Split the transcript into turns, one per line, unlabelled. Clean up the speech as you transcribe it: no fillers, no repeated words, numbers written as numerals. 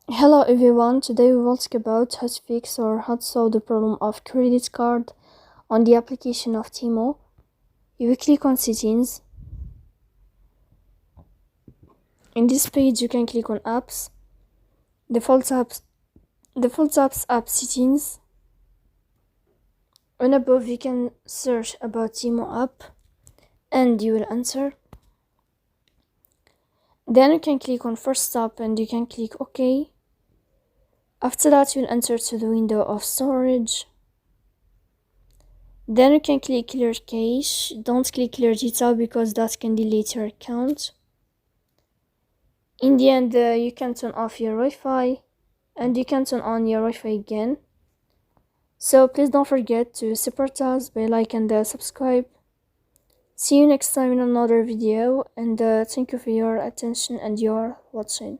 Hello everyone, today we will talk about how to fix or how to solve the problem of credit card on the application of Temu. You will click on settings. In this page you can click on apps, default apps app settings. On above you can search about Temu app and you will answer. Then you can click on first step and you can click OK. After that you'll enter to the window of storage. Then you can click clear cache. Don't click clear data because that can delete your account. In the end, you can turn off your Wi-Fi and you can turn on your Wi-Fi again. So please don't forget to support us by like and subscribe. See you next time in another video, and thank you for your attention and your watching.